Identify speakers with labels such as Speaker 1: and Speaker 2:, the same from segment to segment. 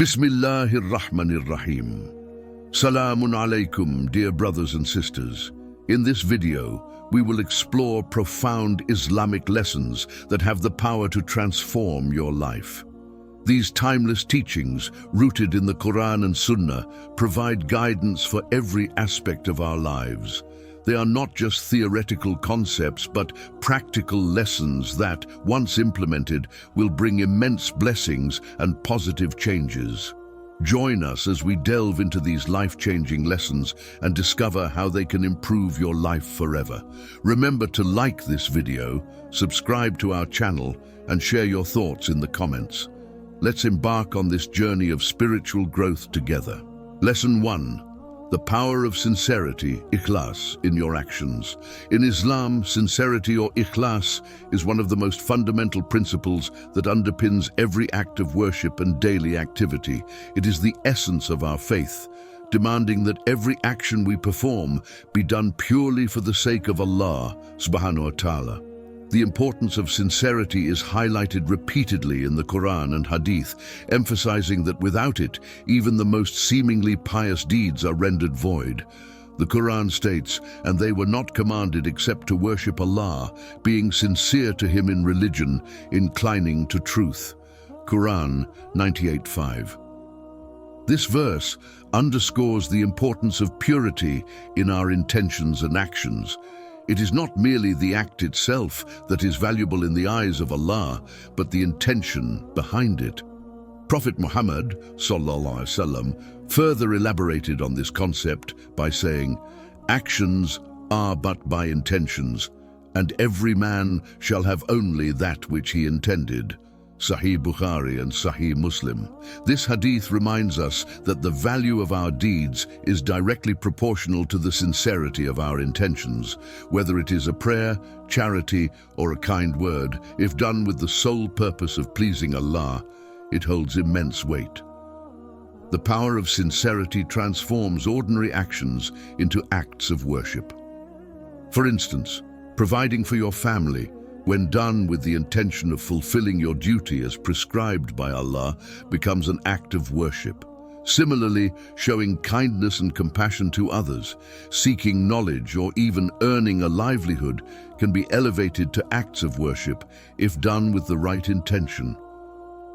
Speaker 1: Bismillahir Rahmanir Rahim. Salamun alaikum, dear brothers and sisters. In this video, we will explore profound Islamic lessons that have the power to transform your life. These timeless teachings, rooted in the Quran and Sunnah, provide guidance for every aspect of our lives. They are not just theoretical concepts, but practical lessons that, once implemented, will bring immense blessings and positive changes. Join us as we delve into these life-changing lessons and discover how they can improve your life forever. Remember to like this video, subscribe to our channel, and share your thoughts in the comments. Let's embark on this journey of spiritual growth together. Lesson 1. The power of sincerity, ikhlas, in your actions. In Islam, sincerity or ikhlas is one of the most fundamental principles that underpins every act of worship and daily activity. It is the essence of our faith, demanding that every action we perform be done purely for the sake of Allah subhanahu wa ta'ala. The importance of sincerity is highlighted repeatedly in the Quran and Hadith, emphasizing that without it, even the most seemingly pious deeds are rendered void. The Quran states, "And they were not commanded except to worship Allah, being sincere to Him in religion, inclining to truth." Quran 98:5. This verse underscores the importance of purity in our intentions and actions. It is not merely the act itself that is valuable in the eyes of Allah, but the intention behind it. Prophet Muhammad ﷺ further elaborated on this concept by saying, "Actions are but by intentions, and every man shall have only that which he intended." Sahih Bukhari and Sahih Muslim. This hadith reminds us that the value of our deeds is directly proportional to the sincerity of our intentions. Whether it is a prayer, charity, or a kind word, if done with the sole purpose of pleasing Allah, it holds immense weight. The power of sincerity transforms ordinary actions into acts of worship. For instance, providing for your family, when done with the intention of fulfilling your duty as prescribed by Allah, becomes an act of worship. Similarly, showing kindness and compassion to others, seeking knowledge, or even earning a livelihood can be elevated to acts of worship if done with the right intention.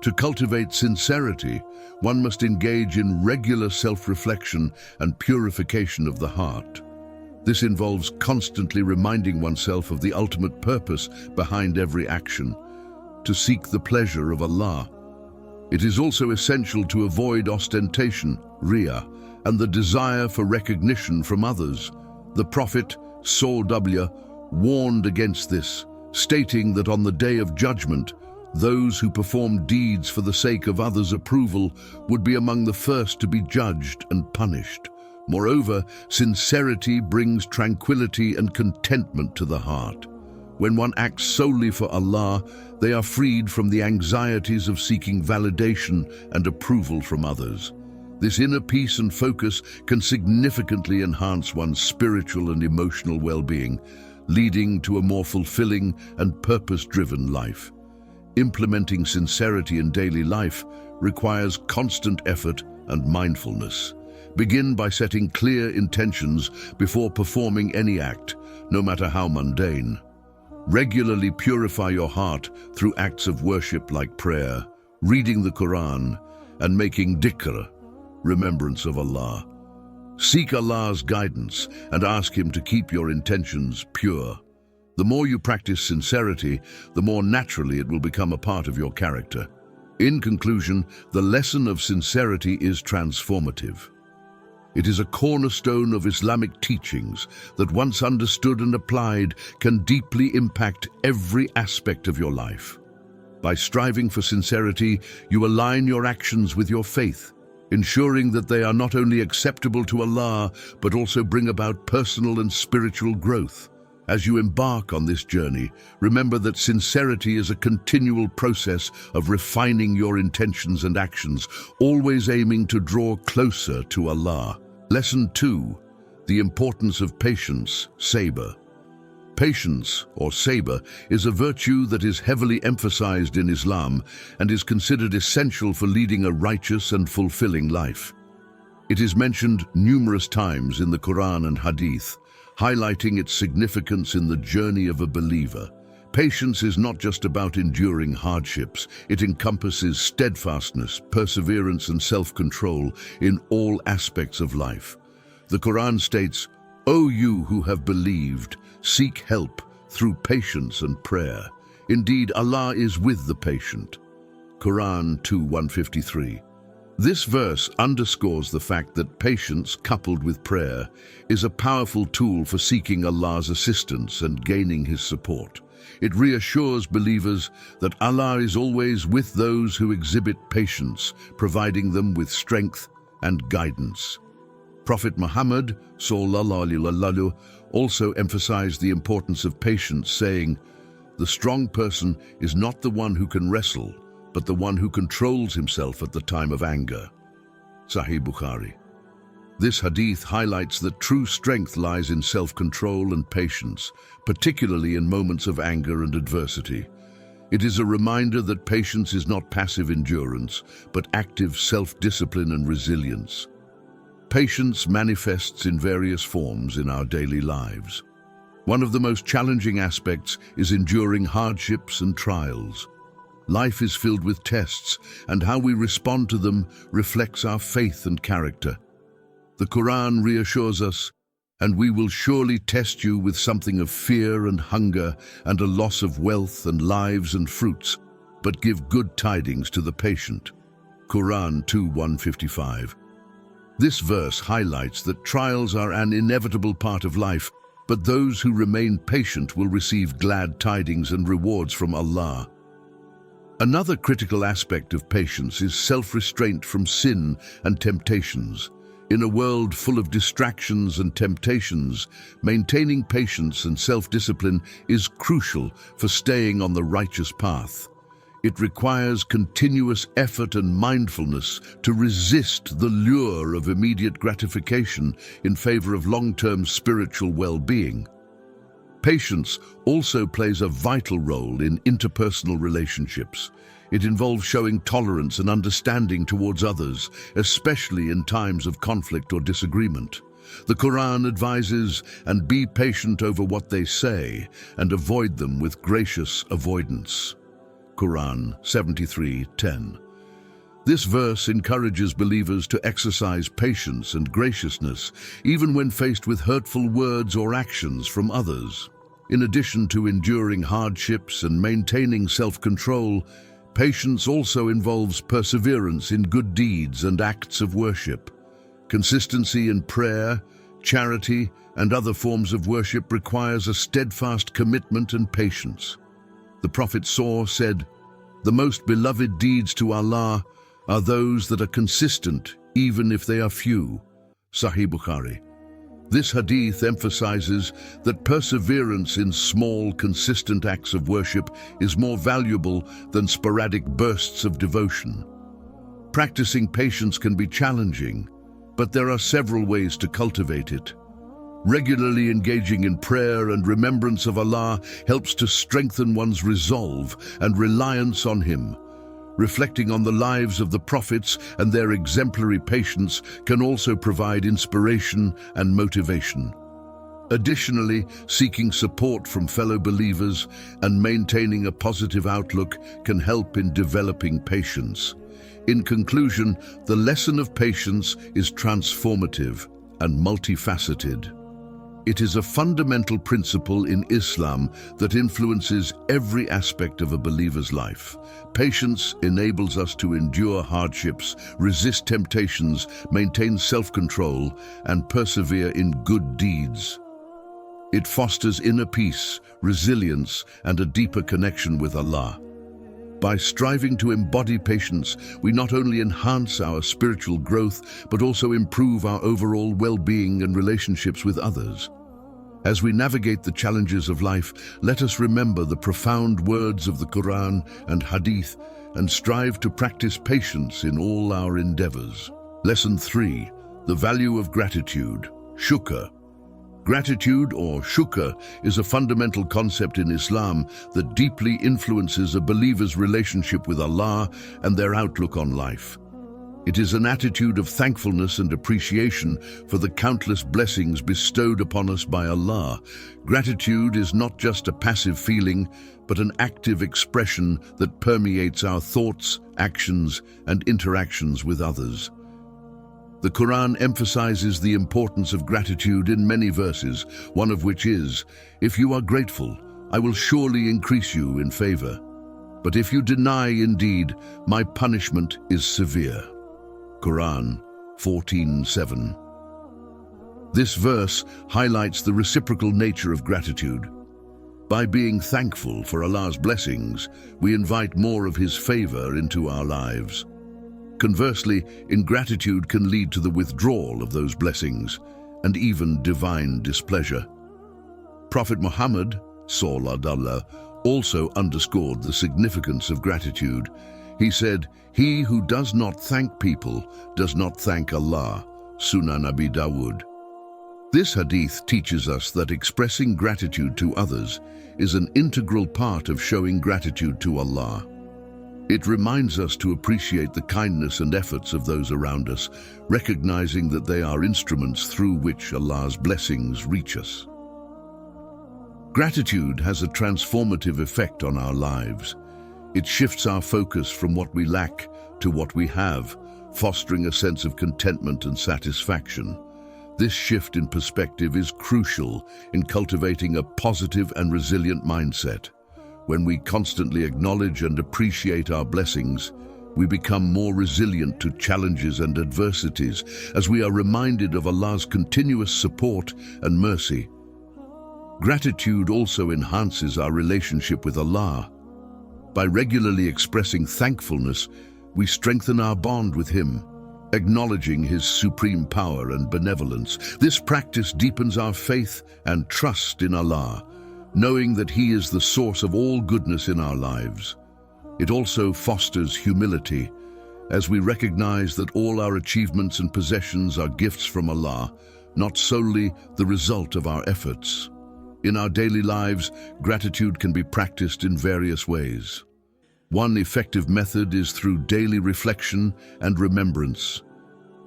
Speaker 1: To cultivate sincerity, one must engage in regular self-reflection and purification of the heart. This involves constantly reminding oneself of the ultimate purpose behind every action, to seek the pleasure of Allah. It is also essential to avoid ostentation, riya, and the desire for recognition from others. The Prophet SAW warned against this, stating that on the Day of Judgment, those who perform deeds for the sake of others' approval would be among the first to be judged and punished. Moreover, sincerity brings tranquility and contentment to the heart. When one acts solely for Allah, they are freed from the anxieties of seeking validation and approval from others. This inner peace and focus can significantly enhance one's spiritual and emotional well-being, leading to a more fulfilling and purpose-driven life. Implementing sincerity in daily life requires constant effort and mindfulness. Begin by setting clear intentions before performing any act, no matter how mundane. Regularly purify your heart through acts of worship like prayer, reading the Quran, and making dhikr, remembrance of Allah. Seek Allah's guidance and ask Him to keep your intentions pure. The more you practice sincerity, the more naturally it will become a part of your character. In conclusion, the lesson of sincerity is transformative. It is a cornerstone of Islamic teachings that, once understood and applied, can deeply impact every aspect of your life. By striving for sincerity, you align your actions with your faith, ensuring that they are not only acceptable to Allah, but also bring about personal and spiritual growth. As you embark on this journey, remember that sincerity is a continual process of refining your intentions and actions, always aiming to draw closer to Allah. Lesson 2. The importance of patience, sabr. Patience, or sabr, is a virtue that is heavily emphasized in Islam and is considered essential for leading a righteous and fulfilling life. It is mentioned numerous times in the Quran and Hadith, highlighting its significance in the journey of a believer. Patience is not just about enduring hardships. It encompasses steadfastness, perseverance, and self-control in all aspects of life. The Quran states, "O you who have believed, seek help through patience and prayer. Indeed, Allah is with the patient." Quran 2:153. This verse underscores the fact that patience, coupled with prayer, is a powerful tool for seeking Allah's assistance and gaining His support. It reassures believers that Allah is always with those who exhibit patience, providing them with strength and guidance. Prophet Muhammad (sallallahu) also emphasized the importance of patience, saying, "The strong person is not the one who can wrestle, but the one who controls himself at the time of anger." Sahih Bukhari. This hadith highlights that true strength lies in self-control and patience, particularly in moments of anger and adversity. It is a reminder that patience is not passive endurance, but active self-discipline and resilience. Patience manifests in various forms in our daily lives. One of the most challenging aspects is enduring hardships and trials. Life is filled with tests, and how we respond to them reflects our faith and character. The Quran reassures us, "And we will surely test you with something of fear and hunger and a loss of wealth and lives and fruits, but give good tidings to the patient." Quran 2:155. This verse highlights that trials are an inevitable part of life, but those who remain patient will receive glad tidings and rewards from Allah. Another critical aspect of patience is self-restraint from sin and temptations. In a world full of distractions and temptations, maintaining patience and self-discipline is crucial for staying on the righteous path. It requires continuous effort and mindfulness to resist the lure of immediate gratification in favor of long-term spiritual well-being. Patience also plays a vital role in interpersonal relationships. It involves showing tolerance and understanding towards others, especially in times of conflict or disagreement. The Quran advises, "And be patient over what they say, and avoid them with gracious avoidance." Quran 73:10. This verse encourages believers to exercise patience and graciousness, even when faced with hurtful words or actions from others. In addition to enduring hardships and maintaining self-control, patience also involves perseverance in good deeds and acts of worship. Consistency in prayer, charity, and other forms of worship requires a steadfast commitment and patience. The Prophet said, "The most beloved deeds to Allah are those that are consistent, even if they are few." Sahih Bukhari. This hadith emphasizes that perseverance in small, consistent acts of worship is more valuable than sporadic bursts of devotion. Practicing patience can be challenging, but there are several ways to cultivate it. Regularly engaging in prayer and remembrance of Allah helps to strengthen one's resolve and reliance on Him. Reflecting on the lives of the prophets and their exemplary patience can also provide inspiration and motivation. Additionally, seeking support from fellow believers and maintaining a positive outlook can help in developing patience. In conclusion, the lesson of patience is transformative and multifaceted. It is a fundamental principle in Islam that influences every aspect of a believer's life. Patience enables us to endure hardships, resist temptations, maintain self-control, and persevere in good deeds. It fosters inner peace, resilience, and a deeper connection with Allah. By striving to embody patience, we not only enhance our spiritual growth, but also improve our overall well-being and relationships with others. As we navigate the challenges of life, let us remember the profound words of the Quran and Hadith and strive to practice patience in all our endeavors. Lesson 3. The value of gratitude. Shukr. Gratitude, or shukr, is a fundamental concept in Islam that deeply influences a believer's relationship with Allah and their outlook on life. It is an attitude of thankfulness and appreciation for the countless blessings bestowed upon us by Allah. Gratitude is not just a passive feeling, but an active expression that permeates our thoughts, actions, and interactions with others. The Quran emphasizes the importance of gratitude in many verses, one of which is, "If you are grateful, I will surely increase you in favor. But if you deny, indeed, my punishment is severe." Quran 14:7. This verse highlights the reciprocal nature of gratitude. By being thankful for Allah's blessings, we invite more of His favor into our lives. Conversely, ingratitude can lead to the withdrawal of those blessings and even divine displeasure. Prophet Muhammad (sallallahu) also underscored the significance of gratitude. He said, "He who does not thank people does not thank Allah." Sunan Abi Dawud. This hadith teaches us that expressing gratitude to others is an integral part of showing gratitude to Allah. It reminds us to appreciate the kindness and efforts of those around us, recognizing that they are instruments through which Allah's blessings reach us. Gratitude has a transformative effect on our lives. It shifts our focus from what we lack to what we have, fostering a sense of contentment and satisfaction. This shift in perspective is crucial in cultivating a positive and resilient mindset. When we constantly acknowledge and appreciate our blessings, we become more resilient to challenges and adversities as we are reminded of Allah's continuous support and mercy. Gratitude also enhances our relationship with Allah. By regularly expressing thankfulness, we strengthen our bond with Him, acknowledging His supreme power and benevolence. This practice deepens our faith and trust in Allah, knowing that He is the source of all goodness in our lives. It also fosters humility, as we recognize that all our achievements and possessions are gifts from Allah, not solely the result of our efforts. In our daily lives, gratitude can be practiced in various ways. One effective method is through daily reflection and remembrance.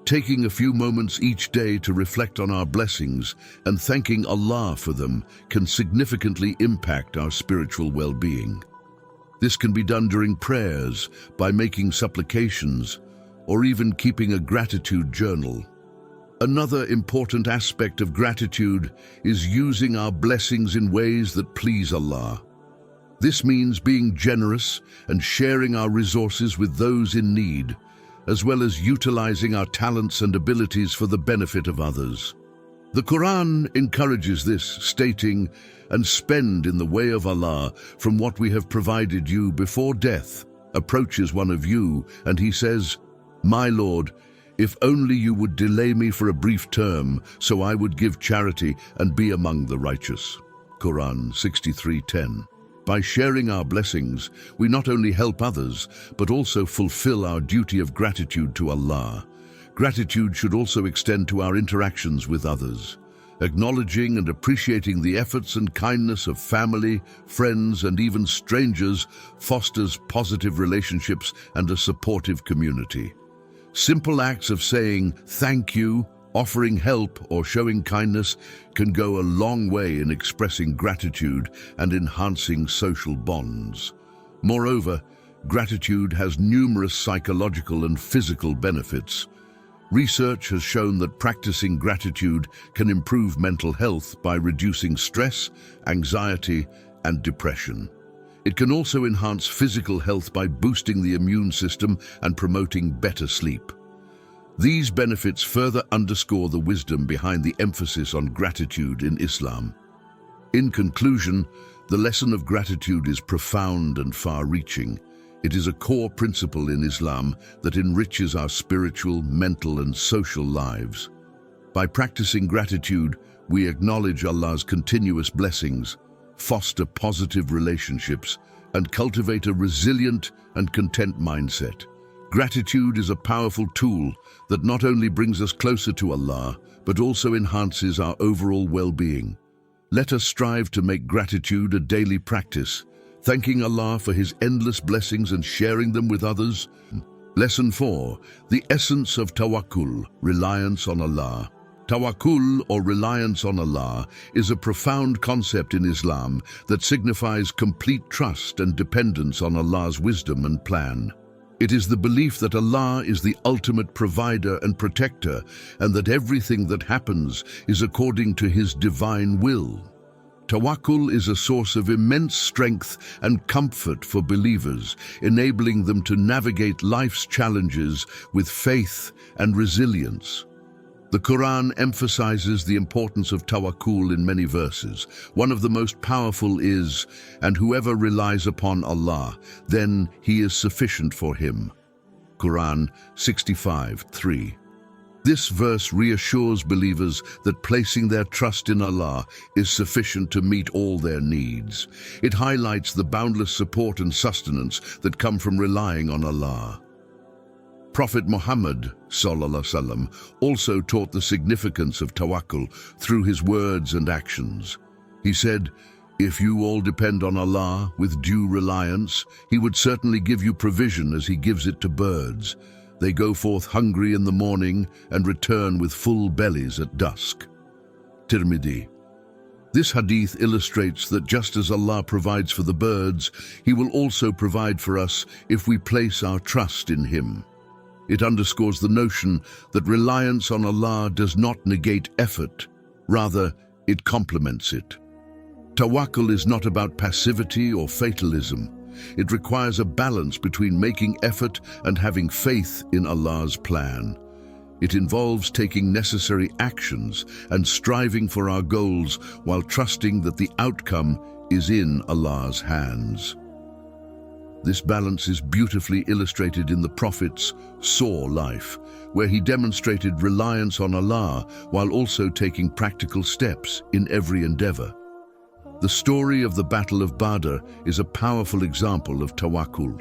Speaker 1: Taking a few moments each day to reflect on our blessings and thanking Allah for them can significantly impact our spiritual well-being. This can be done during prayers, by making supplications, or even keeping a gratitude journal. Another important aspect of gratitude is using our blessings in ways that please Allah. This means being generous and sharing our resources with those in need, as well as utilizing our talents and abilities for the benefit of others. The Quran encourages this, stating, "And spend in the way of Allah from what we have provided you before death approaches one of you, and he says, 'My Lord, if only you would delay me for a brief term, so I would give charity and be among the righteous.'" Quran 63:10. By sharing our blessings, we not only help others, but also fulfill our duty of gratitude to Allah. Gratitude should also extend to our interactions with others. Acknowledging and appreciating the efforts and kindness of family, friends, and even strangers fosters positive relationships and a supportive community. Simple acts of saying thank you, offering help, or showing kindness can go a long way in expressing gratitude and enhancing social bonds. Moreover, gratitude has numerous psychological and physical benefits. Research has shown that practicing gratitude can improve mental health by reducing stress, anxiety, and depression. It can also enhance physical health by boosting the immune system and promoting better sleep. These benefits further underscore the wisdom behind the emphasis on gratitude in Islam. In conclusion, the lesson of gratitude is profound and far-reaching. It is a core principle in Islam that enriches our spiritual, mental, and social lives. By practicing gratitude, we acknowledge Allah's continuous blessings, foster positive relationships, and cultivate a resilient and content mindset. Gratitude is a powerful tool that not only brings us closer to Allah, but also enhances our overall well-being. Let us strive to make gratitude a daily practice, thanking Allah for His endless blessings and sharing them with others. Lesson 4. The essence of tawakkul, reliance on Allah. Tawakkul, or reliance on Allah, is a profound concept in Islam that signifies complete trust and dependence on Allah's wisdom and plan. It is the belief that Allah is the ultimate provider and protector, and that everything that happens is according to His divine will. Tawakkul is a source of immense strength and comfort for believers, enabling them to navigate life's challenges with faith and resilience. The Quran emphasizes the importance of tawakkul in many verses. One of the most powerful is, "And whoever relies upon Allah, then He is sufficient for him." Quran 65:3. This verse reassures believers that placing their trust in Allah is sufficient to meet all their needs. It highlights the boundless support and sustenance that come from relying on Allah. Prophet Muhammad ﷺ also taught the significance of tawakkul through his words and actions. He said, "If you all depend on Allah with due reliance, He would certainly give you provision as He gives it to birds. They go forth hungry in the morning and return with full bellies at dusk." Tirmidhi. This hadith illustrates that just as Allah provides for the birds, He will also provide for us if we place our trust in Him. It underscores the notion that reliance on Allah does not negate effort, rather, it complements it. Tawakkul is not about passivity or fatalism. It requires a balance between making effort and having faith in Allah's plan. It involves taking necessary actions and striving for our goals while trusting that the outcome is in Allah's hands. This balance is beautifully illustrated in the Prophet's life, where he demonstrated reliance on Allah while also taking practical steps in every endeavor. The story of the Battle of Badr is a powerful example of tawakkul.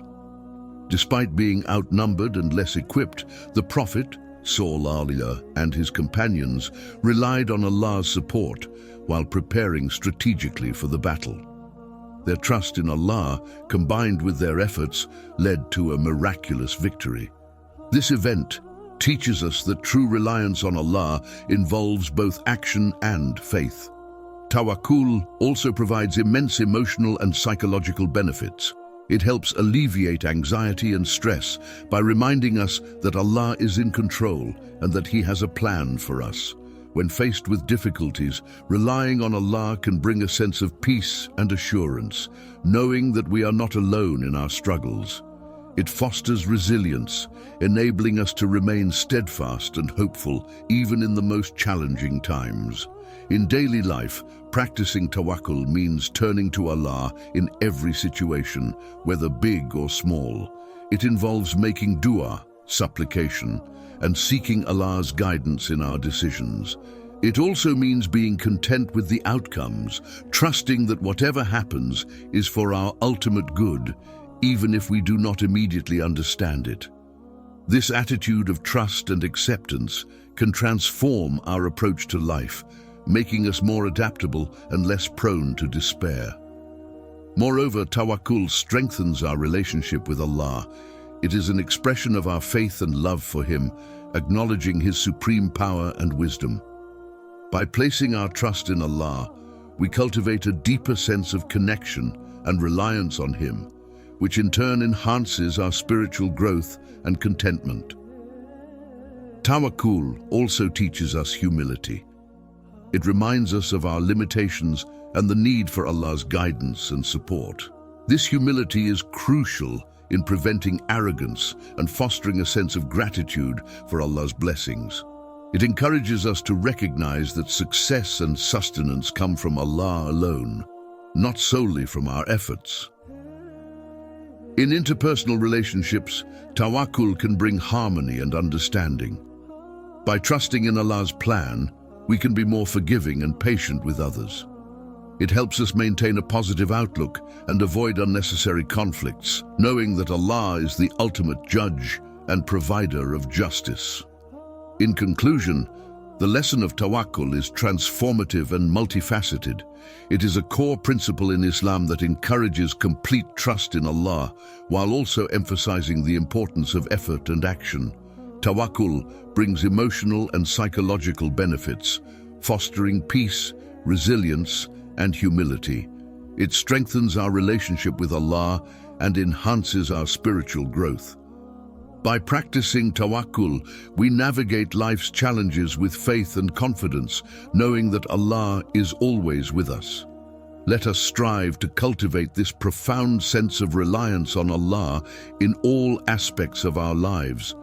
Speaker 1: Despite being outnumbered and less equipped, the Prophet, and his companions relied on Allah's support while preparing strategically for the battle. Their trust in Allah, combined with their efforts, led to a miraculous victory. This event teaches us that true reliance on Allah involves both action and faith. Tawakkul also provides immense emotional and psychological benefits. It helps alleviate anxiety and stress by reminding us that Allah is in control and that He has a plan for us. When faced with difficulties, relying on Allah can bring a sense of peace and assurance, knowing that we are not alone in our struggles. It fosters resilience, enabling us to remain steadfast and hopeful even in the most challenging times. In daily life, practicing tawakkul means turning to Allah in every situation, whether big or small. It involves making dua, supplication, and seeking Allah's guidance in our decisions. It also means being content with the outcomes, trusting that whatever happens is for our ultimate good, even if we do not immediately understand it. This attitude of trust and acceptance can transform our approach to life, making us more adaptable and less prone to despair. Moreover, tawakkul strengthens our relationship with Allah. It is an expression of our faith and love for Him, acknowledging His supreme power and wisdom. By placing our trust in Allah, we cultivate a deeper sense of connection and reliance on Him, which in turn enhances our spiritual growth and contentment. Tawakkul also teaches us humility. It reminds us of our limitations and the need for Allah's guidance and support. This humility is crucial in preventing arrogance and fostering a sense of gratitude for Allah's blessings. It encourages us to recognize that success and sustenance come from Allah alone, not solely from our efforts. In interpersonal relationships, tawakkul can bring harmony and understanding. By trusting in Allah's plan, we can be more forgiving and patient with others. It helps us maintain a positive outlook and avoid unnecessary conflicts, knowing that Allah is the ultimate judge and provider of justice. In conclusion, the lesson of tawakkul is transformative and multifaceted. It is a core principle in Islam that encourages complete trust in Allah, while also emphasizing the importance of effort and action. Tawakkul brings emotional and psychological benefits, fostering peace, resilience, and humility. It strengthens our relationship with Allah and enhances our spiritual growth. By practicing tawakkul, we navigate life's challenges with faith and confidence, knowing that Allah is always with us. Let us strive to cultivate this profound sense of reliance on Allah in all aspects of our lives,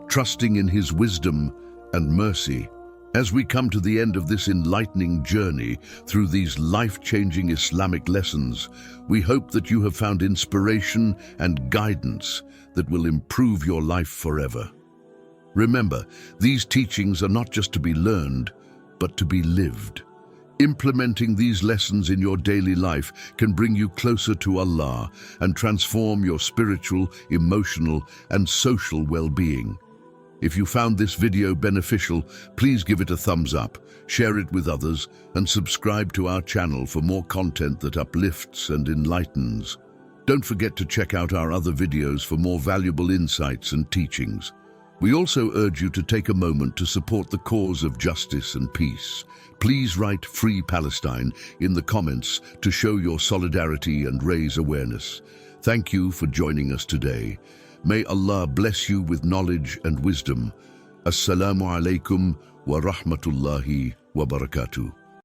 Speaker 1: trusting in His wisdom and mercy. As we come to the end of this enlightening journey through these life-changing Islamic lessons, we hope that you have found inspiration and guidance that will improve your life forever. Remember, these teachings are not just to be learned, but to be lived. Implementing these lessons in your daily life can bring you closer to Allah and transform your spiritual, emotional, and social well-being. If you found this video beneficial, please give it a thumbs up, share it with others, and subscribe to our channel for more content that uplifts and enlightens. Don't forget to check out our other videos for more valuable insights and teachings. We also urge you to take a moment to support the cause of justice and peace. Please write "Free Palestine" in the comments to show your solidarity and raise awareness. Thank you for joining us today. May Allah bless you with knowledge and wisdom. Assalamu alaikum wa rahmatullahi wa barakatuh.